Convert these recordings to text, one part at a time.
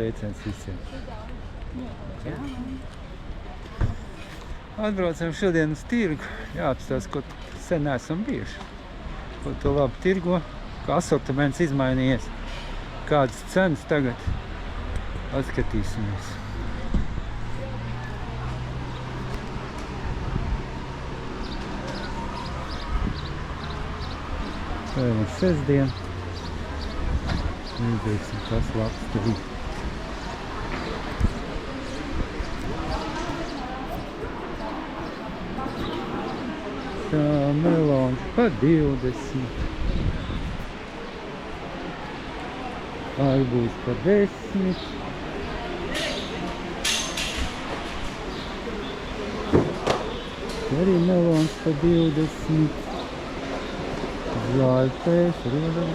Sveiciens visiem. Atbraucam šodien uz tirgu. Jāapstāsta, ko sen neesam bijuši. Ko to labi tirgo, kā asortiments izmainījies. Kādas cenas tagad. Atskatīsimies. Šodien ir sestdien. Izdarīsim, kas labs tur ir. Tā melons pa 20. Arbūs pa 10. Arī melons pa 20. Zāļpēs, riežam.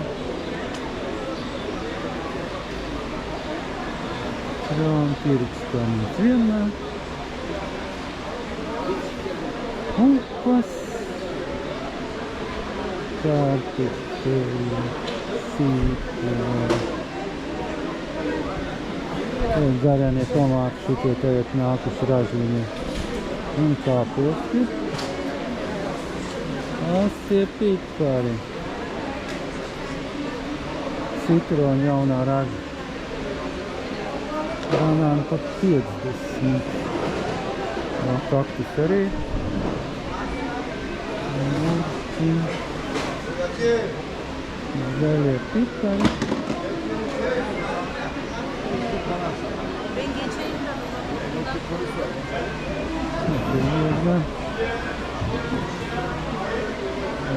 Krāna tirgus skanīts vienmēr. Upas. Kārtupeļi, sīpoli. Garenie tomāti šitie tagad nākuši ražīnie. Un kāposti. Asie pipari. Citroni jaunā raža. Banāni pa 50. Kaktus arī. Zaļie pipari.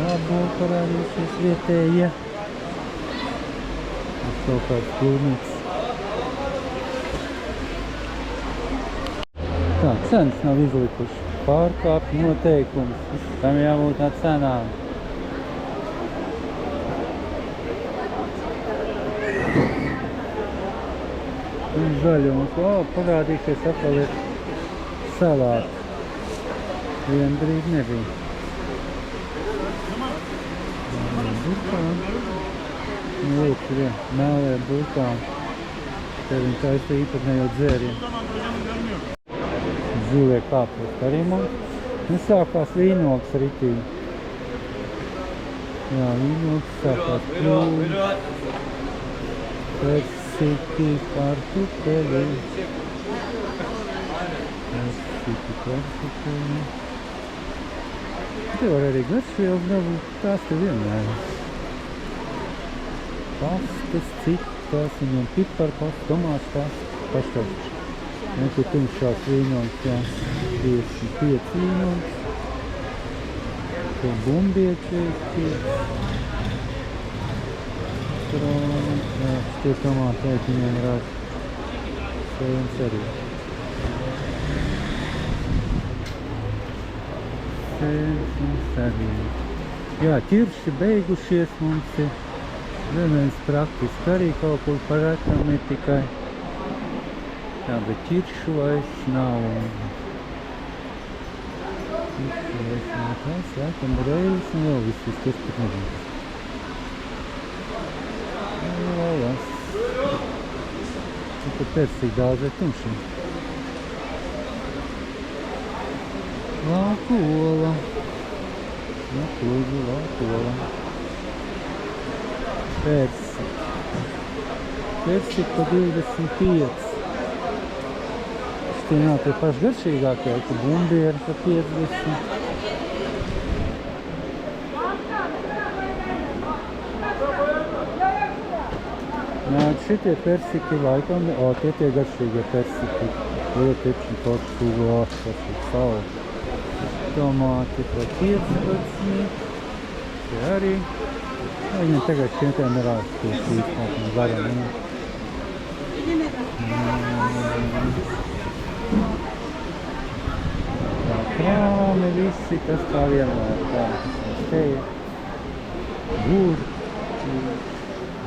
Ābolu parādīsies vietējie. Kaut kāds plūnīts. Tā, cenas nav izlikuši. Pārkāpj noteikums. Tam jābūt ar cenām. Un zaļums. Parādīsies atkal ir salāti. Vienu brīdi nebija. Lūk, ir mēlē burkām. Te viņi taisa īpatnējo dzērienu. Zilie kāpos arī mums. Un sākās vīnogs ritīgi. Jā, vīnogs sākās plūni. Persiki, kartupeļi. Persiki, kartupeļi. Te var arī garšvielas dabūt. Tās te vienmēr. Pastas, citas, viņam piparpastas, tomātas, pastas. Un tur tumšās vīnogs, jā, 55 vīnogs. Tur bumbieči, stroni, jā, tie tomāti viņiem rād. Sējums arī. Sējums arī. Jā, ķirši beigušies mums ir. Vienreiz praktiski arī kaut kur parētam ir tikai. Jā, bet ķiršu vairs nav. Ķiršu vairs nav. Tās jākam reizes un vēl viss, kas pat nebija. Las. Un tad persīgi daudz vai tumšiem. Lākola. Lākola. Persiki. Persiki pa 25. Tie nav tie paši garšīgākie, ka bumbieri pa 50. Nā, šitie persiki laikam, tie garšīgie persiki. Lietečni paši ugās, paši savu. Tomāti pa 15. Tie arī. Viņam tagad šiem nerāds tos īstenot varam. Tā krāmi visi, tas kā vienmēr tā. Te ir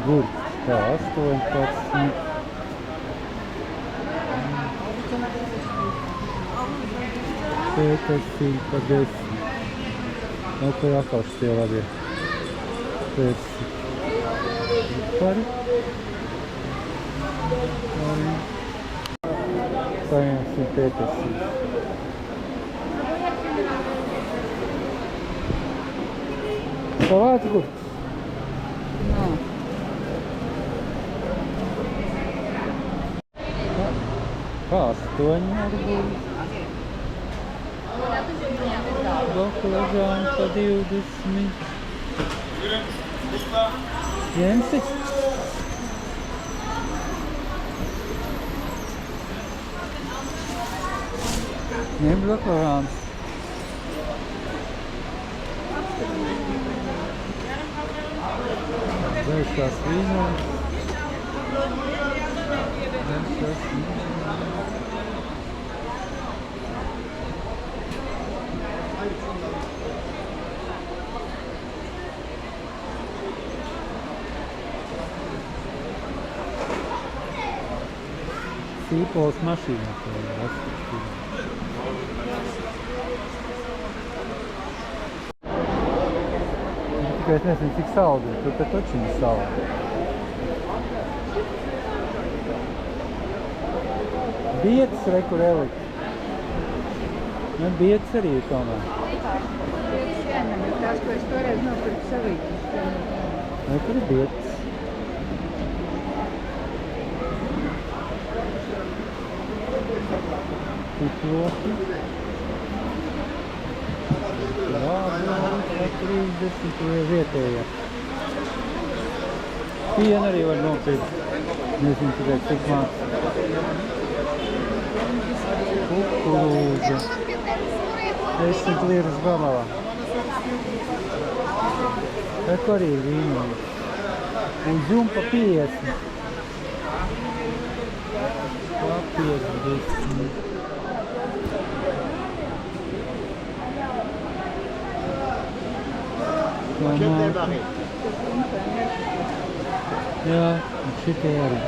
gurķi, tā 18. Pētersīgi pa 10. Nu, tur atkal šitie labie. Persiki. Pari. Arī paņemsim pētesīs. Salāts gurķis? Nav. Kā 8 arbūzi? Baklažāni pa 20. Ņemsi? Ņem baklažāns. Vēršās vīnās. Vēršās vīnās. Sīpols mašīnā to ir atskatīt. Tikai es nezinu, cik saldi, tur te taču ir saldi. Bietas re, kur elikt. Ne, bietas arī ir tomēr. Tās, ko es toreiz nopirku savītas. Ne, kur ir bietas. Tikloki. Lābloki, 30, tur ir vietējā. Pienu arī var nopirkt. Nezinu tikai cik māc. Kukurūza. 10 liras gabalā. Ek arī ir vīnoji. Un žumpa 50. Papieru 10. Tomāti. Jā, un šitie arī.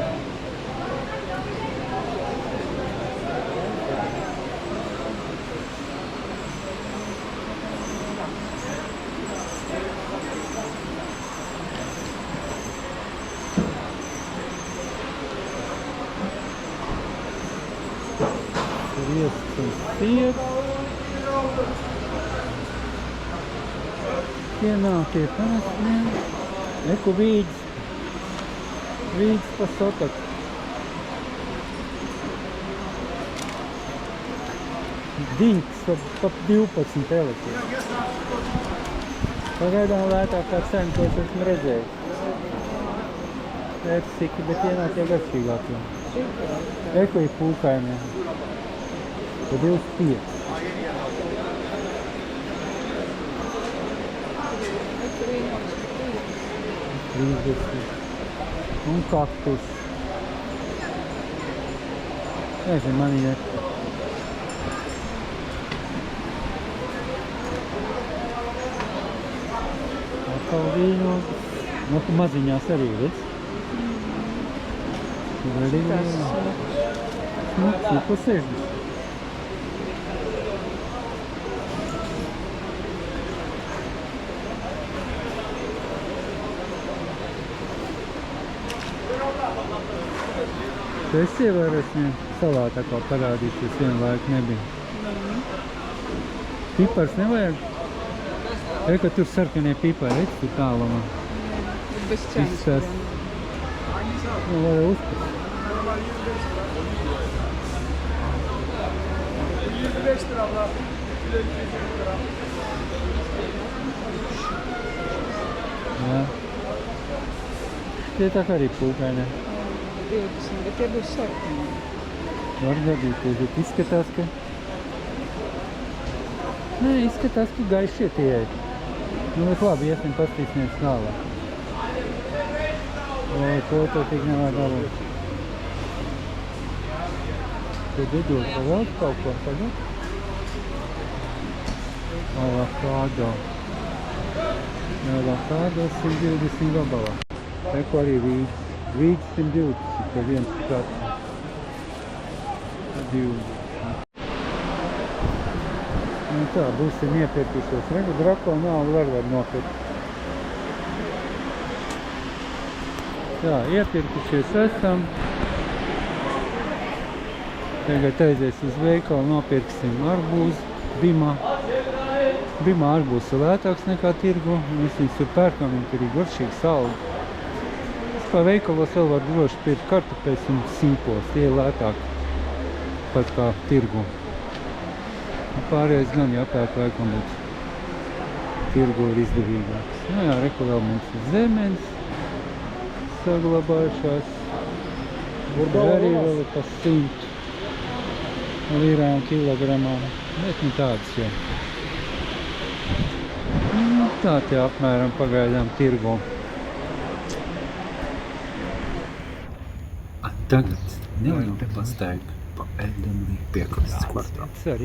Riests un siers. Pienākie parasti. Eku vīģis. Vīģis pa sotaku. Diņķis pa 12 elektrī. Pagaidām lētākā cena, ko es esmu redzējis. Persiki, bet ienākie garšīgākie. Eku ir pūkaini. Pa 25. Un kaktus. Nezinu, man ir. Atkal vīnos. Nu, maziņās arī, redz? Tur arī vīnos. Nu, pa 60. Tu esi ievērojis, viņam salātā kā parādīsies vienlaiku nebija. Pipars nevajag? Ka tur sarkanie pipari, redz, tur tālumā. Bez cenas. Izskās. Nu, var uzpast. Jā. Tie tā kā arī pūkaini. 20, bet tie būs sarkani. Var gadīties, bet izskatās, ka... Nē, izskatās, ka gaišie tie ir. Nu, bet labi, iesim pastīsniec tālāk. Vai to tik nevajag dalīt. Tad iedod vēl kaut ko tagad. Avokado. Avokado 120 gabalā. Eko arī vīģis. Vīģis 120, ka viens skats. 20. Nu tā, būsim iepirkušies. Regu drako nav, var nopirkt. Jā, iepirkušies esam. Tagad aizies uz veikalu, nopirksim arbūzu Bimā. Bimā arbūzs ir lētāks nekā tirgu. Mēs viņus tur pērkam, viņi tur ir garšīgi saldi. Es pa veikalos vēl var droši pirkt kartupeļus un sīpos. Tie ir lētāki pat kā tirgu. Pārējais gan jāpērk laikam līdz tirgu ir izdevīgāks. Nu jā, reku vēl mums ir zemenes saglabājušās. Arī vēl ir pa 100 lirām kilogramā. Bet nu tādas jau. Tā tie apmēram pagaidām tirgo. Tagad nelielu pastaigu pa Eldemlī piekrastes kvartālu. Tas arī.